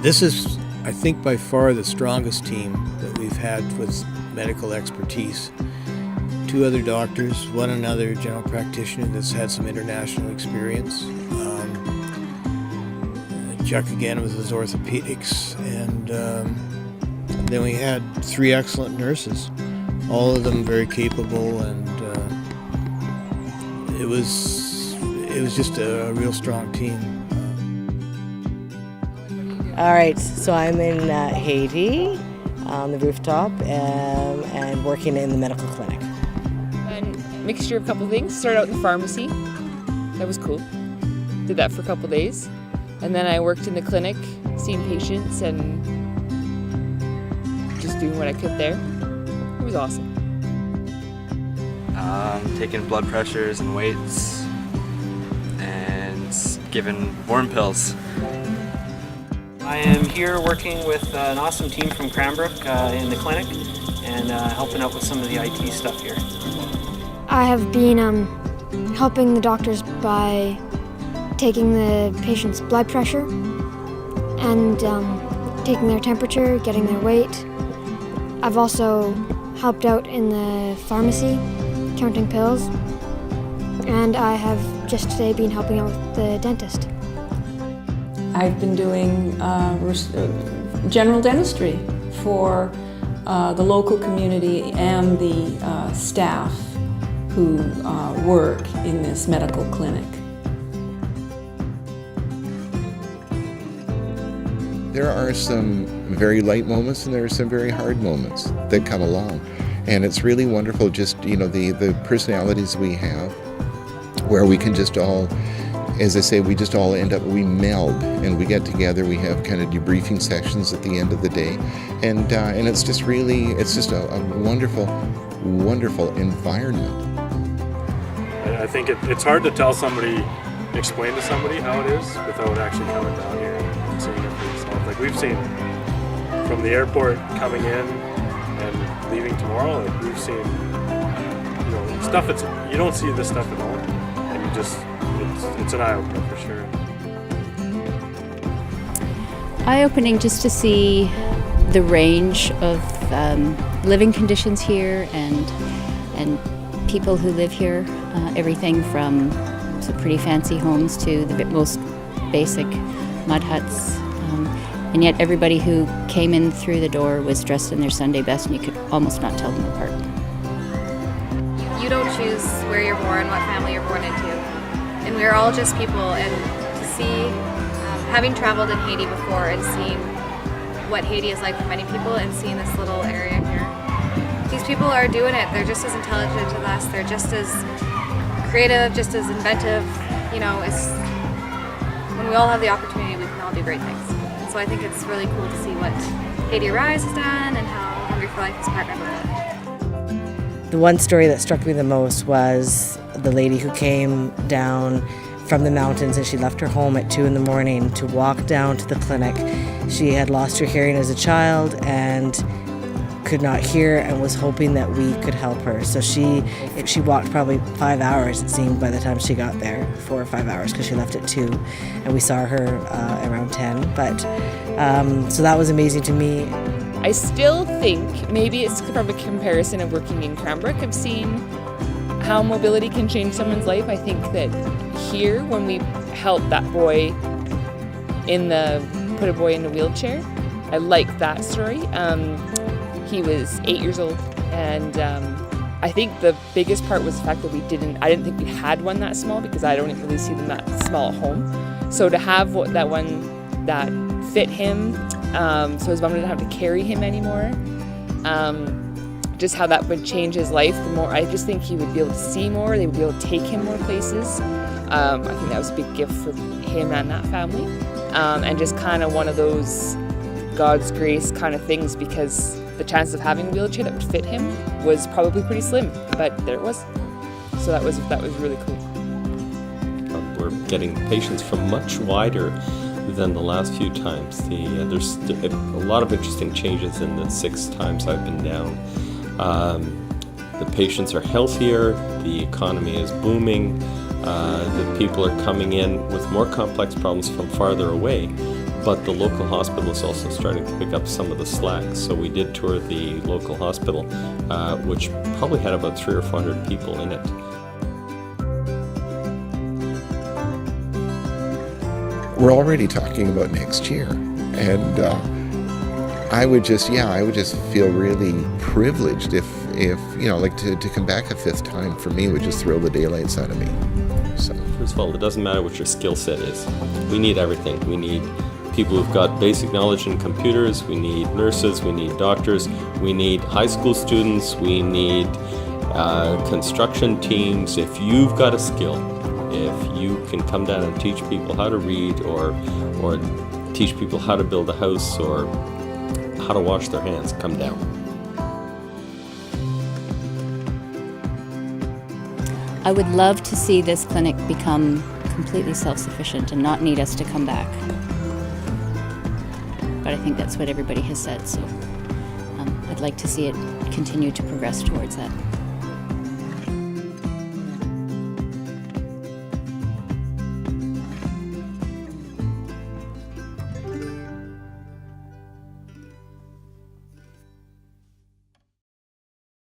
This is, I think, by far the strongest team that we've had with medical expertise. 2 other doctors, one another general practitioner that's had some international experience. Chuck again with his orthopedics, and then we had 3 excellent nurses, all of them very capable, and it was just a real strong team. All right, so I'm in Haiti on the rooftop and working in the medical clinic. And mixture of a couple things. Started out in the pharmacy. That was cool. Did that for a couple days. And then I worked in the clinic, seeing patients and just doing what I could there. It was awesome. Taking blood pressures and weights and giving warm pills. I am here working with an awesome team from Cranbrook in the clinic and helping out with some of the IT stuff here. I have been helping the doctors by taking the patient's blood pressure and taking their temperature, getting their weight. I've also helped out in the pharmacy, counting pills, and I have just today been helping out with the dentist. I've been doing general dentistry for the local community and the staff who work in this medical clinic. There are some very light moments and there are some very hard moments that come along. And it's really wonderful just, the personalities we have where we can just all, as I say, we just all we meld and we get together, we have kind of debriefing sessions at the end of the day. And it's just a wonderful, wonderful environment. I think it's hard to explain to somebody how it is without actually coming down here and seeing it for yourself. Like we've seen from the airport coming in and leaving tomorrow, like we've seen, stuff you don't see this stuff at home, and it's an eye-opener for sure. Eye-opening just to see the range of living conditions here and people who live here. Everything from some pretty fancy homes to the most basic mud huts. And yet everybody who came in through the door was dressed in their Sunday best, and you could almost not tell them apart. You don't choose where you're born, what family you're born into. And we're all just people, and to see, having traveled in Haiti before and seeing what Haiti is like for many people and seeing this little area here, these people are doing it. They're just as intelligent as us. They're just as creative, just as inventive. When we all have the opportunity, we can all do great things. And so I think it's really cool to see what Haiti Arise has done and how Hungry for Life has partnered with it. The one story that struck me the most was the lady who came down from the mountains, and she left her home at 2 in.the morning to walk down to the clinic. She had lost her hearing as a child and could not hear and was hoping that we could help her. So she walked probably 5 hours, it seemed, by the time she got there, 4 or 5 hours, because she left at 2, and we saw her around 10. But so that was amazing to me. I still think maybe it's from a comparison of working in Cranbrook. I've seen how mobility can change someone's life. I think that here, when we helped that boy put a boy in a wheelchair, I like that story. He was 8 years old, and I think the biggest part was the fact that I didn't think we had one that small, because I don't really see them that small at home. So to have that one that fit him, so his mom didn't have to carry him anymore, just how that would change his life. The more, I just think he would be able to see more, they would be able to take him more places. I think that was a big gift for him and that family, and just kind of one of those God's grace kind of things, because the chance of having a wheelchair that would fit him was probably pretty slim, but there it was. So that was really cool. We're getting patients from much wider than the last few times. There's a lot of interesting changes in the 6 times I've been down. The patients are healthier, the economy is booming, the people are coming in with more complex problems from farther away, but the local hospital is also starting to pick up some of the slack. So we did tour the local hospital, which probably had about 300 or 400 people in it. We're already talking about next year, and I would just feel really privileged if like to come back a fifth time for me would just thrill the daylights out of me. So first of all, it doesn't matter what your skill set is. We need everything. We need people who've got basic knowledge in computers. We need nurses. We need doctors. We need high school students. We need construction teams. If you've got a skill, if you can come down and teach people how to read or teach people how to build a house or how to wash their hands, come down. I would love to see this clinic become completely self-sufficient and not need us to come back. But I think that's what everybody has said, so I'd like to see it continue to progress towards that.